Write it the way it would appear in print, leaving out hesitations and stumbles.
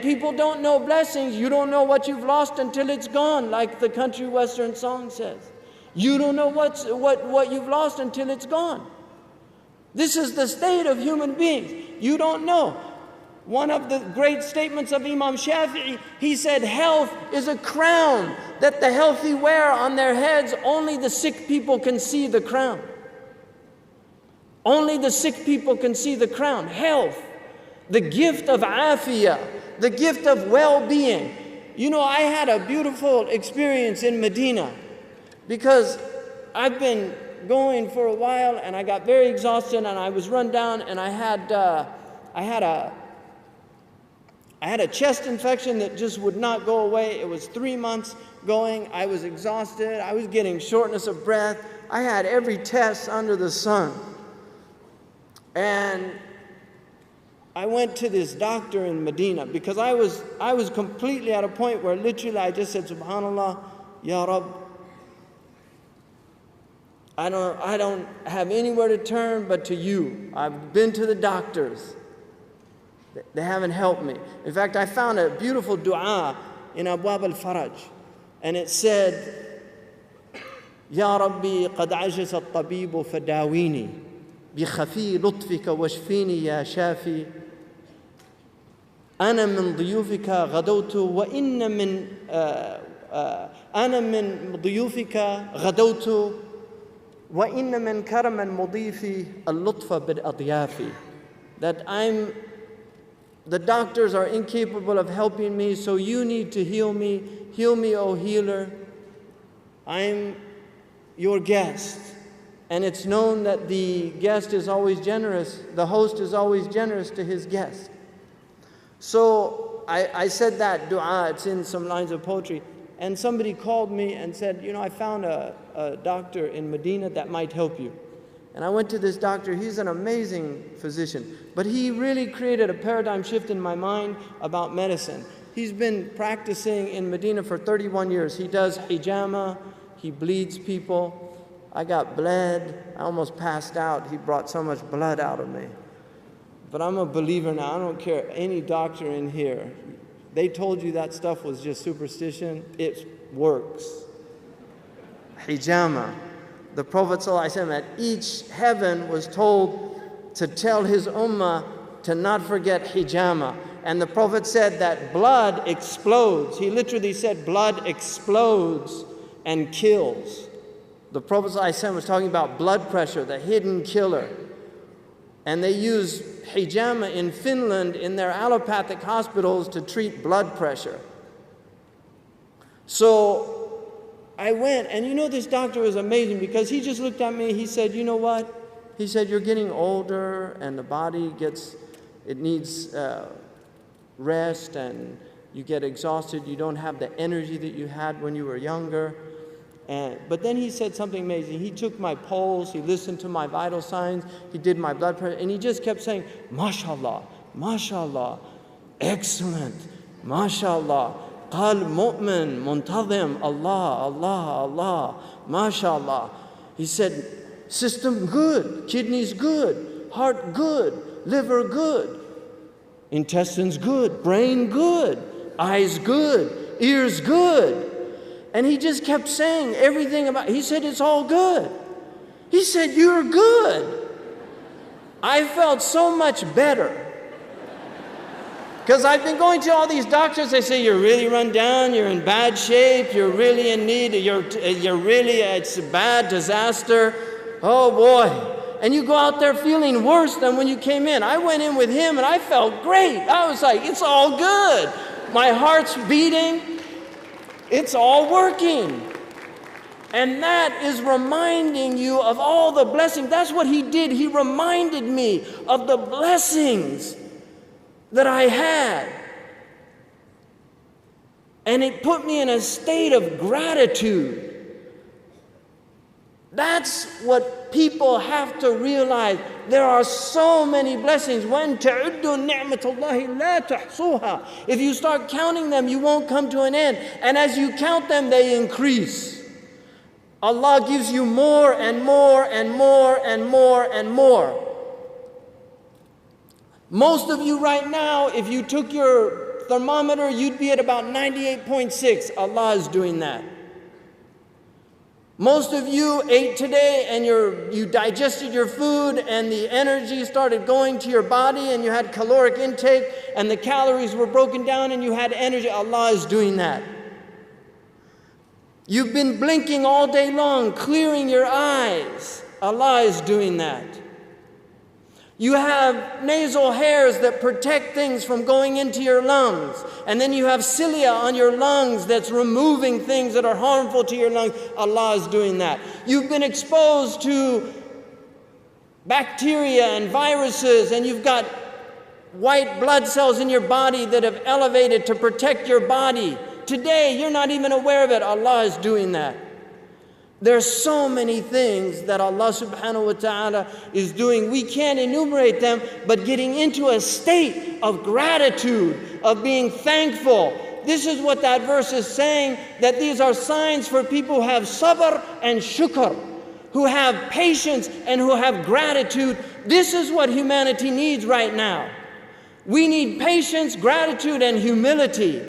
People don't know blessings. You don't know what you've lost until it's gone, like the country western song says. You don't know what you've lost until it's gone. This is the state of human beings. You don't know. One of the great statements of Imam Shafi'i, he said, health is a crown that the healthy wear on their heads. Only the sick people can see the crown. Only the sick people can see the crown. Health, the gift of affia, the gift of well-being. You know, I had a beautiful experience in Medina because I've been going for a while and I got very exhausted and I was run down and I had a chest infection that just would not go away. It was 3 months going. I was exhausted. I was getting shortness of breath. I had every test under the sun. And I went to this doctor in Medina because I was completely at a point where literally I just said, Subhanallah, Ya Rab, I don't have anywhere to turn but to you. I've been to the doctors. They haven't helped me. In fact, I found a beautiful dua in Abwab al-Faraj. And it said, Ya Rabbi, qad ajasa al-tabibu fadawini, bi khafi lutfika washfini ya shafi. أنا من ضيوفك غدوت وإن من أنا من ضيوفك غدوت وإن من كرم المضيف اللطف بالأضياف. That the doctors are incapable of helping me, so you need to heal me. Heal me, O healer. I'm your guest. And it's known that the guest is always generous. The host is always generous to his guest. So I said that dua, it's in some lines of poetry. And somebody called me and said, you know, I found a doctor in Medina that might help you. And I went to this doctor. He's an amazing physician. But he really created a paradigm shift in my mind about medicine. He's been practicing in Medina for 31 years. He does hijama. He bleeds people. I got bled. I almost passed out. He brought so much blood out of me. But I'm a believer now. I don't care any doctor in here. They told you that stuff was just superstition. It works. Hijama. The Prophet ﷺ at each heaven was told to tell his ummah to not forget hijama. And the Prophet said that blood explodes. He literally said blood explodes and kills. The Prophet ﷺ was talking about blood pressure, the hidden killer. And they use hijama in Finland in their allopathic hospitals to treat blood pressure. So I went, and you know, this doctor was amazing because he just looked at me. He said, you know what? He said, you're getting older and the body needs rest and you get exhausted. You don't have the energy that you had when you were younger. But then he said something amazing. He took my pulse, he listened to my vital signs, he did my blood pressure, and he just kept saying, MashaAllah, MashaAllah, excellent, MashaAllah, Qal mu'min, muntazim, Allah, Allah, Allah, MashaAllah. He said, system good, kidneys good, heart good, liver good, intestines good, brain good, eyes good, ears good. And he just kept saying everything about, he said, it's all good. He said, you're good. I felt so much better. Because I've been going to all these doctors, they say, you're really run down, you're in bad shape, you're really in need, it's a bad disaster. Oh boy. And you go out there feeling worse than when you came in. I went in with him and I felt great. I was like, it's all good. My heart's beating. It's all working. And that is reminding you of all the blessings. That's what he did. He reminded me of the blessings that I had. And it put me in a state of gratitude. That's what people have to realize. There are so many blessings. وَإِن تَعُدُّوا نِعْمَةَ اللَّهِ لَا تُحْصُوهَا. If you start counting them, you won't come to an end. And as you count them, they increase. Allah gives you more and more and more and more and more. Most of you right now, if you took your thermometer, you'd be at about 98.6. Allah is doing that. Most of you ate today and you digested your food and the energy started going to your body and you had caloric intake and the calories were broken down and you had energy. Allah is doing that. You've been blinking all day long, clearing your eyes. Allah is doing that. You have nasal hairs that protect things from going into your lungs. And then you have cilia on your lungs that's removing things that are harmful to your lungs. Allah is doing that. You've been exposed to bacteria and viruses, and you've got white blood cells in your body that have elevated to protect your body. Today, you're not even aware of it. Allah is doing that. There's so many things that Allah subhanahu wa ta'ala is doing. We can't enumerate them, but getting into a state of gratitude, of being thankful. This is what that verse is saying, that these are signs for people who have sabr and shukr, who have patience and who have gratitude. This is what humanity needs right now. We need patience, gratitude, and humility.